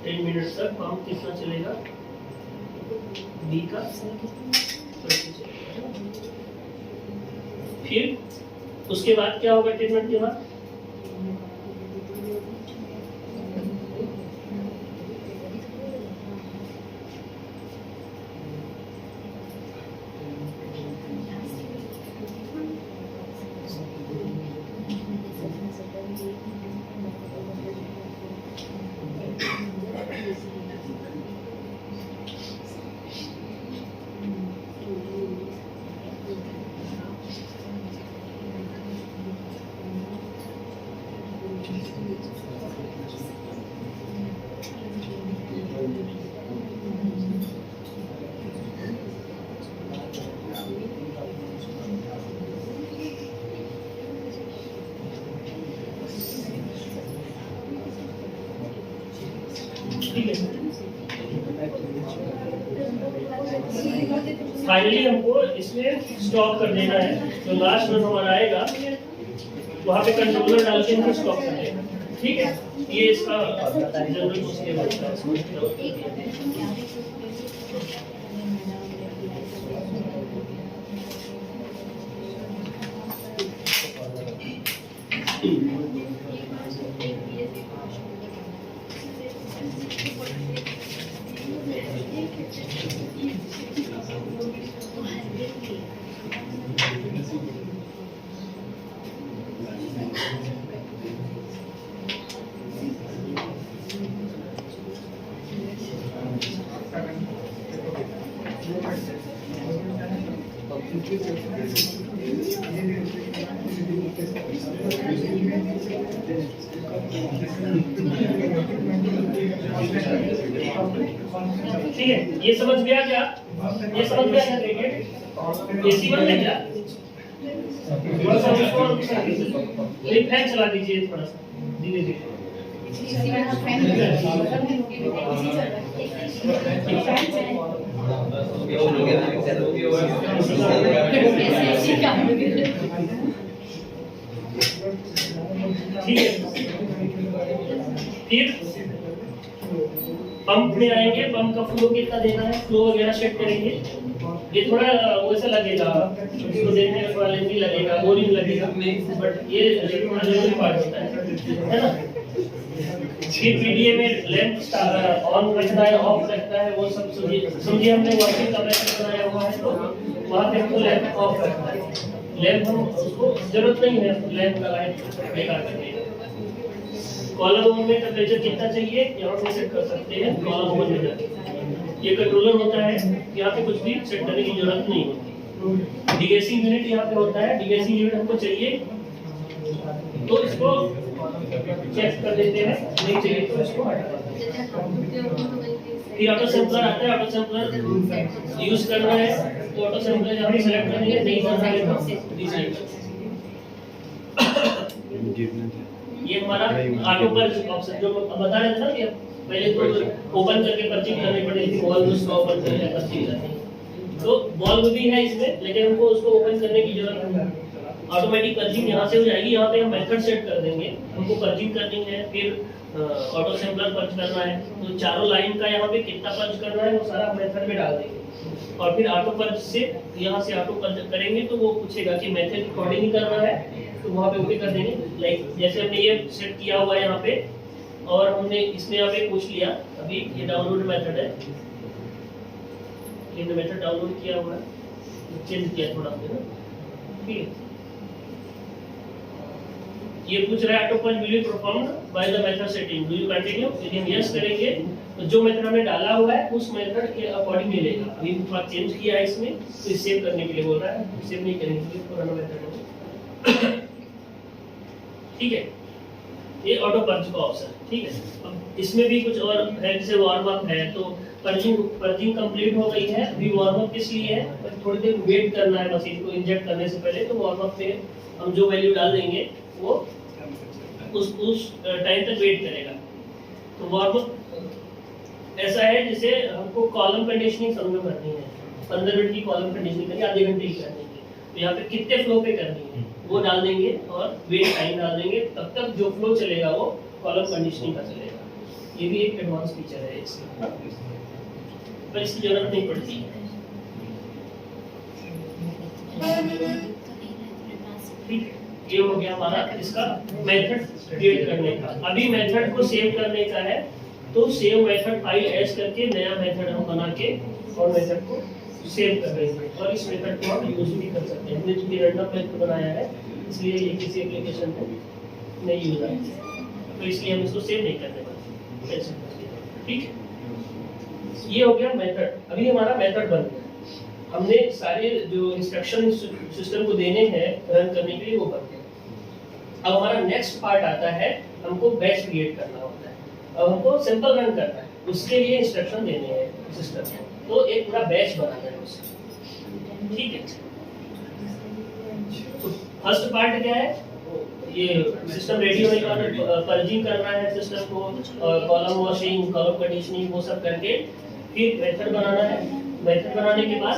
S1: 10 मिनट तक पंप कितना चलेगा, बी का 30 चलेगा। फिर उसके बाद क्या होगा, 10 मिनट के बाद फाइनली हमको इसमें स्टॉप कर देना है। जो लास्ट रन हमारा आएगा वहाँ पे कंट्रोलर डाल के हमको स्टॉप कर देना। ठीक है, ये इसका जनरल प्रोसीजर होता है। ठीक है, ये समझ गया क्या? ये समझ गया क्या? क्रिकेट एसी बन गया क्या? थोड़ा सा उसको फैन चला दीजिए थोड़ा सा धीरे धीरे। ठीक है, फिर पंप में आएंगे, पंप का फ्लो कितना देना है, फ्लो वगैरह चेक करेंगे। ये थोड़ा वैसा लगेगा, इसको देखने में थोड़ा लेंदी लगेगा, बोरिंग लगेगा, बट ये थोड़ा जरूरी पार्ट होता है ना। फिर पीडीए में लेंथ ऑन रखना है, ऑफ रखना है, वो सब समझिए। हमने वर्किंग का मैथड बनाया हुआ है, तो वहाँ पे हमको लैंप ऑफ करना है। लैंप हम उसको जरूरत नहीं है लैंप लगाए बेकार करने की। कॉलम 1 में टेम्परेचर कितना चाहिए यहाँ से सेट कर सकते हैं कॉलम 1 में जाके। ये कंट्रोलर होता है, यहाँ पे कुछ भी सेट करने की जरूरत नहीं होती। डिगेसिंग यूनिट यहाँ पे होता है, डिगेसिंग यूनिट हमको चाहिए तो इसको चेक कर देते हैं, नहीं चाहिए तो इसको हटा देते हैं। फिर ऑटो सैंपलर आता है, ऑटो सैंपलर यूज करना है तो ऑटो सैंपलर यहाँ पे सेलेक्ट करेंगे, नहीं करना है तो डिसेलेक्ट करेंगे। ये हमारा ऑटो पर्च ऑप्शन जो बता रहे थे ना कि पहले तो ओपन करके पर्चिंग करनी पड़ेगी, वॉल्व उसको ओपन करके पर्चिंग करनी। तो वॉल्व भी है इसमें, लेकिन हमको उसको ओपन करने की जरूरत नहीं है। ऑटोमेटिक पर्चिंग यहाँ से हो जाएगी। यहाँ पे हम मेथड सेट कर देंगे, हमको पर्चिंग करनी है, फिर ऑटो सैंपलर पर्च करना है, तो चारों लाइन का यहाँ पे कितना पर्च करना है वो सारा मेथड में डाल देंगे। और फिर ऑटो पर्च से यहाँ से ऑटो पर्च करेंगे तो वो पूछेगा कि मेथड अकॉर्डिंग ही करना है, तो वहाँ पे ओके कर देंगे। लाइक जैसे हमने ये सेट किया हुआ है यहाँ पे, और हमने इसमें यहाँ पे पूछ लिया, अभी ये डाउनलोड मेथड है, ये मेथड डाउनलोड किया हुआ है, चेंज किया थोड़ा हमने ना, ठीक है। ये पूछ रहा है auto perch will be performed by the method setting, do you continue? यदि हम यस करेंगे तो जो मेथड हमने डाला हुआ है उस मेथड के अकॉर्डिंग मिलेगा। अभी थोड़ा चेंज किया है इसमें, तो सेव करने के लिए बोल रहा है, सेव नहीं करेंगे तो पुराना मेथड है। ठीक है, ये ऑटो पर्च का ऑप्शन, ठीक है। अब इसमें भी कुछ और है, जैसे वार्म अप है, तो पर्चिंग कंप्लीट हो गई है। अभी वार्म अप किस लिए है? थोड़ी देर वेट करना है मशीन को इंजेक्ट करने से पहले, तो वार्म अप में हम जो वैल्यू डाल देंगे वो उस टाइम तक वेट करेगा। तो वार्म अप ऐसा है जैसे हमको कॉलम कंडीशनिंग समझ में करनी है, 15 मिनट की कॉलम कंडीशनिंग करनी है, आधे घंटे की करनी है, तो यहाँ पे कितने फ्लो पे करनी है वो डाल देंगे और वेट टाइम डाल देंगे, तब तक जो फ्लो चलेगा वो कॉलम कंडीशनिंग का चलेगा। ये भी एक एडवांस फीचर है इसका, पर इसकी जरूरत नहीं पड़ती है। ठीक है, ये हो गया हमारा इसका मेथड क्रिएट करने का। अभी मेथड को सेव करने का है, तो सेव मेथड फाइल एज करके नया मेथड हम बना के और मेथड को सेव कर देंगे, और इस मेथड को हम यूज भी कर सकते हैं। हमने चूंकि रैंडम मेथड बनाया है इसलिए ये किसी एप्लीकेशन में नहीं यूज आएगा, तो इसलिए हम इसको सेव नहीं करने वाले। ठीक है, ये हो गया मेथड। अभी हमारा मेथड बन गया, हमने सारे जो इंस्ट्रक्शन सिस्टम को देने हैं रन करने के लिए वो बन गया। अब हमारा नेक्स्ट पार्ट आता है, हमको बैच क्रिएट करना होता है। अब हमको सिंपल रन करना है, उसके लिए इंस्ट्रक्शन देने हैं सिस्टम को, तो एक पूरा बैच बनाना है उससे। ठीक है, तो फर्स्ट पार्ट क्या है? ये सिस्टम रेडी होने के बाद पर्जिंग करना है सिस्टम को, कॉलम वॉशिंग, कॉलम कंडीशनिंग वो सब करके फिर मेथड बनाना है। मेथड बनाने के बाद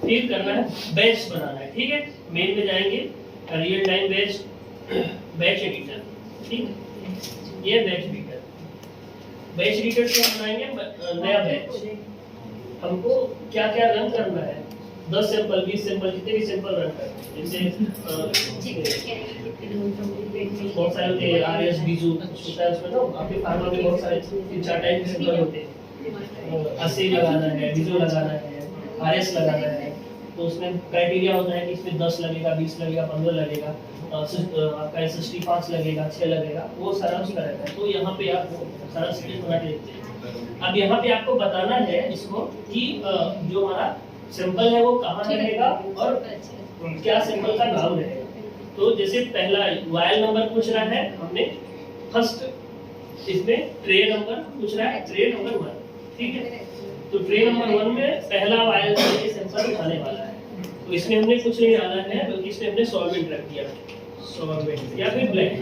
S1: फिर करना है बैच बनाना है। ठीक है, मेन में जाएंगे, रियल टाइम बैच एडिटर। ठीक है, ये बैच एडिटर। बैच एडिटर से हम बनाएंगे नया बैच। हमको क्या क्या रन करना है, 10 सैंपल 20 सैंपल जितने भी सैंपल रन करना है। जैसे बहुत सारे होते हैं, आरएस बीजू होता है उसमें ना, आपके फार्मा में बहुत सारे 3-4 टाइप के सैंपल होते हैं। अस्सी लगाना है, बीजू लगाना है, आरएस लगाना है, तो उसमें क्राइटेरिया होता है कि इसमें 10 लगेगा, 20 लगेगा, 15 लगेगा, आपका SST 5 लगेगा, 6 लगेगा, वो सारा उसका रहता है। तो यहाँ पे आप सारा स्केच बना के देखते हैं। अब यहाँ पे आपको बताना है इसको कि जो हमारा सैंपल है वो कहाँ रहेगा और क्या सैंपल का नाम रहेगा। तो जैसे पहला वायल नंबर पूछ रहा है, हमने फर्स्ट इसमें ट्रे नंबर पूछ रहा है, ट्रे नंबर 1। ठीक है, तो ट्रे नंबर 1 में पहला वायल का ये सैंपल उठाने वाला है, तो इसमें हमने कुछ नहीं डाला है, बल्कि इसमें हमने सॉल्वेंट रख दिया, सॉल्वेंट या फिर ब्लैंक।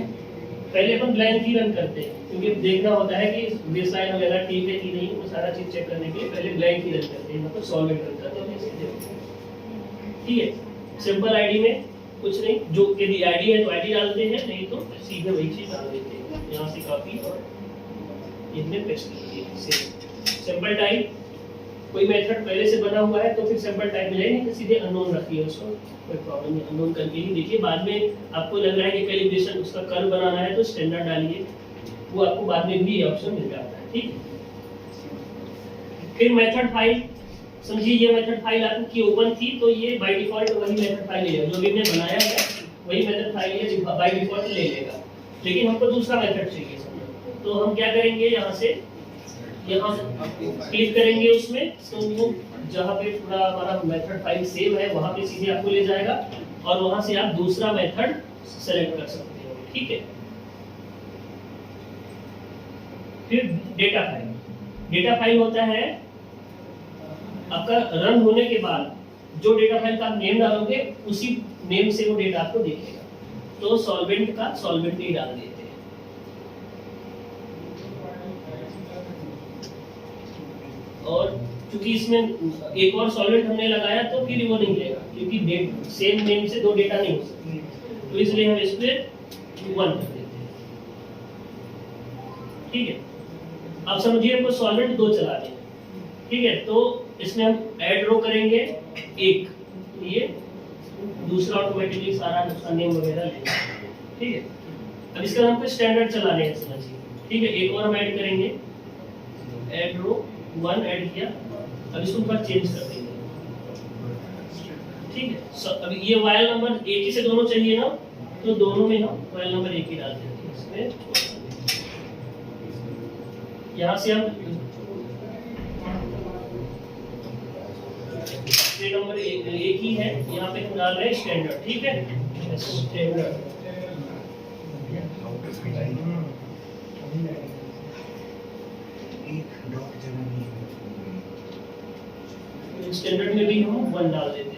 S1: पहले अपन ब्लैंक ही रन करते हैं, क्योंकि देखना होता है कि बेसलाइन वगैरह ठीक है कि नहीं, वो सारा चीज चेक करने के लिए पहले ब्लैंक ही रन करते हैं, मतलब सॉल्वेंट रन करते हैं। ठीक है, सिंपल आईडी में कुछ नहीं, जो यदि आईडी है तो आईडी डालते हैं, नहीं तो सीधे वही चीज डाल देते हैं, यहाँ से कॉपी और इसमें पेस्ट कर दिया। सिंपल टाइप, कोई मेथड पहले से बना हुआ है तो फिर सिंपल टाइप मिलेगा, नहीं तो सीधे अननोन रखिए उसको, कोई प्रॉब्लम नहीं, अननोन करके ही देखिए। बाद में आपको लग रहा है कि कैलिब्रेशन उसका कर्व बनाना है तो स्टैंडर्ड डालिए, वो आपको बाद में भी ये ऑप्शन मिल जाता है। ठीक, फिर मेथड फाइल समझिए ये मेथड फाइल आपकी ओपन थी तो ये बाय डिफॉल्ट वही मेथड फाइल लेगा, जो भी हमने बनाया है वही मेथड फाइल ये बाय डिफॉल्ट ले लेगा। लेकिन हमको दूसरा मेथड चाहिए, तो हम क्या करेंगे, यहाँ से यहाँ क्लिक करेंगे उसमें, तो वो जहाँ पे पूरा हमारा मेथड फाइल सेव है वहाँ पे सीधे आपको ले जाएगा और वहाँ से आप दूसरा मेथड सेलेक्ट कर सकते हो, ठीक है। फिर डेटा फाइल, डेटा फाइल होता है आपका रन होने के बाद जो डेटा फाइल का आप नेम डालोगे उसी नेम से वो डेटा आपको दिखेगा। तो सॉल्वेंट का सॉल्वेंट ही डाल देते हैं। और क्योंकि इसमें एक और सॉल्वेंट हमने लगाया तो फिर वो नहीं लेगा, क्योंकि सेम नेम से दो डेटा नहीं हो सकते, तो इसलिए हम इस पे 1 कर देते हैं, ठीक है। अब समझिए हमको सॉल्वेंट 2 चलाने हैं, ठीक है। तो इसमें हम ऐड रो करेंगे 1, ये दूसरा ऑटोमेटिकली सारा उसका नेम वगैरह लेगा, ठीक है। अब इसका हमको स्टैंडर्ड चलाने हैं, समझिए, ठीक है। एक और हम ऐड करेंगे, ऐड रो 1 ऐड किया, अब इसको ऊपर चेंज कर देंगे, ठीक है। अब ये वायल नंबर एक ही से दोनों चाहिए ना, तो दोनों में हम वायल नंबर एक ही डाल देंगे इसमें। यहाँ से हम नंबर एक ही है, यहाँ पे हम डाल रहे हैं स्टैंडर्ड, ठीक है, स्टैंडर्ड। स्टैंडर्ड में भी हम 1 डाल देते हैं।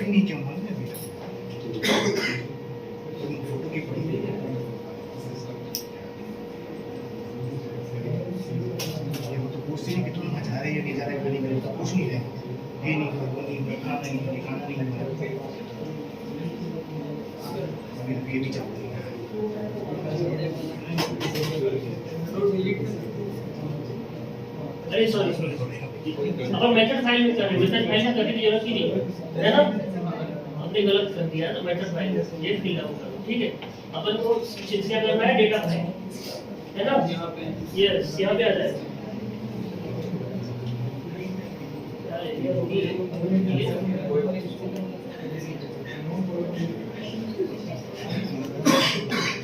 S5: नहीं क्यों बोल रहे बेटा फोटो की पड़ी ये वो तो पूछते हैं कि तुम वहाँ जा रहे हो नहीं जा रहे हो, नहीं तो कुछ नहीं रहे, ये नहीं कर वो नहीं खाना नहीं दिखाना नहीं लगता, अभी तो ये भी चलते हैं।
S1: अरे सॉरी अपन मेथड फाइल में कर रहे हैं, मेथड फाइल में करने की जरूरत ही नहीं है ना, हमने गलत कर दिया तो मेथड फाइल ये फिल आउट करो, ठीक है। अपन को क्या करना है, डेटा फाइल है ना, यस यहाँ पे आ जाए, ठीक है,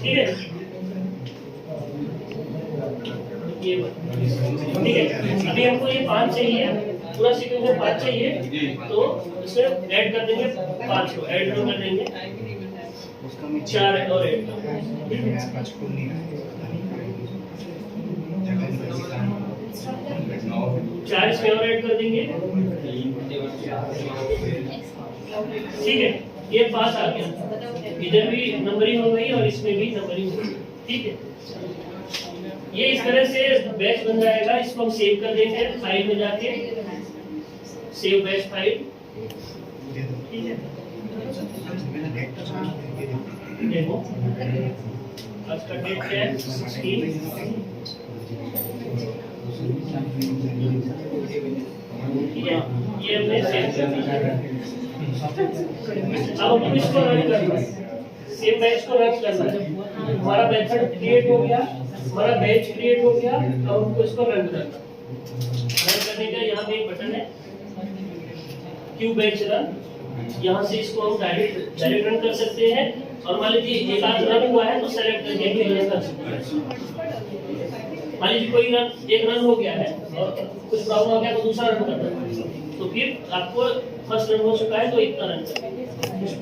S1: ये ठीक है। अभी हमको ये 5 चाहिए, पूरा सीक्वेंस में 5 चाहिए, तो इसमें ऐड कर देंगे 5 को, ऐड कर देंगे 4 और ऐड 4 इसमें और ऐड कर देंगे, ठीक है। ये 5 आ गया, इधर भी नंबरिंग हो गई और इसमें भी नंबरिंग हो गई, ठीक है। ये इस तरह से बैच बन जाएगा, इसको हम सेव कर देंगे फाइल में जाके, सेव बैच फाइल, ठीक है। देखो आज का डेट क्या है, 16, ठीक है। ये हमने सेव कर दिया। अब हमको इसको रन करना है, सेव बैच को रन करना है। हमारा मेथड क्रिएट हो गया, हमारा बैच क्रिएट हो गया, अब हमको इसको रन करना है। रन करने का यहाँ पे एक बटन है, क्यू बैच रन, यहाँ से इसको हम डायरेक्ट रन कर सकते हैं। और मान लीजिए एक आध रन हुआ है तो सेलेक्ट करके भी रन कर सकते हैं। मान लीजिए कोई रन एक रन हो गया है और कुछ प्रॉब्लम हो गया तो दूसरा रन करना है, तो फिर आपको फर्स्ट रन हो चुका है तो इतना रन करेंगे,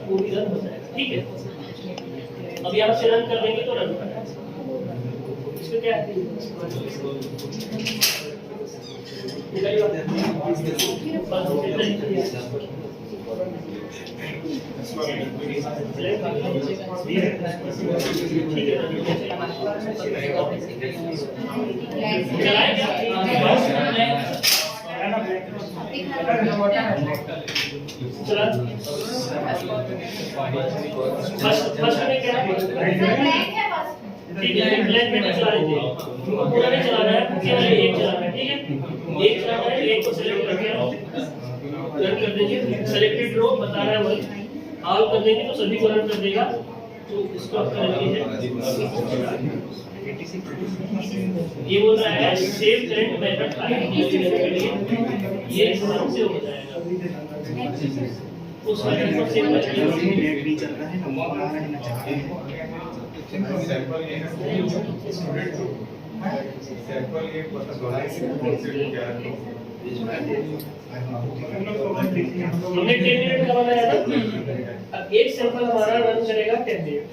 S1: पूरी रन हो जाएगा, ठीक है। अब यहाँ से रन कर देंगे तो रन करना है, इसमें क्या है, चलाए क्या? चला फर्स्ट में क्या है? ठीक है, ब्लैक में चला लीजिए। पूरा नहीं चलाना है, केवल एक चलाना है, ठीक है? एक चलाना है, एक को सेलेक्ट करके रन कर देंगे। सेलेक्टेड रो बता रहा है वही ऑल कर देंगे तो सभी को रन कर देगा। तो इसको आप कर लीजिए। ये बोल रहा है सेव करंट मेथड ये एकदम से हो जाएगा। उस मेथड को सेव कर लीजिए।
S5: नेट नहीं चल रहा है ना मोबाइल आ रहा है ना चाह रहे हैं
S4: सैंपल ये है स्टूडेंट को सैंपल ये पता चला है कि कौन से को क्या रखो
S1: हमने 10 मिनट का बनाया था। अब एक सैंपल हमारा रन करेगा 10 मिनट।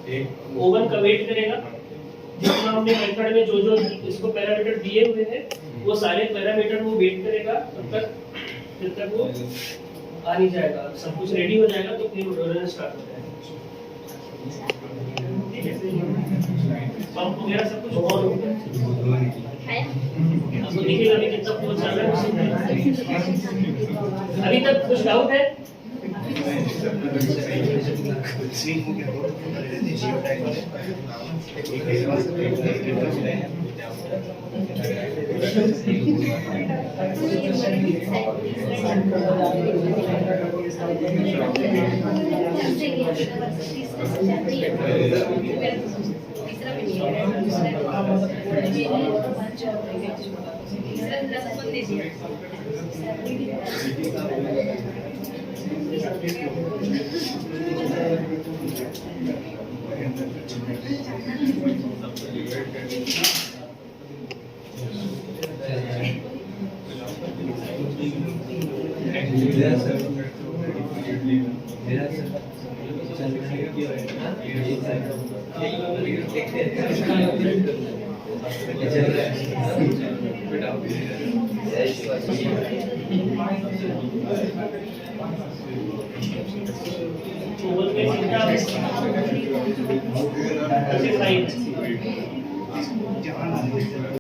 S4: एक
S1: ओवन का वेट करेगा। जितना हमने मेथड में जो जो इसको पैरामीटर दिए हुए हैं वो सारे पैरामीटर वो वेट करेगा तब तक जब तक वो आ नहीं जाएगा। सब कुछ रेडी हो जाएगा तो फिर रन स्टार्ट हो जाएगा। ठीक है, पंप वगैरह सब कुछ ऑन हो गया। आपको दिखेगा अभी कितना फ्लो चल रहा है। अभी तक कुछ डाउट है?
S5: स्विंग हो गया तो जियो टैग वाले एक बार
S1: ओवन में कितना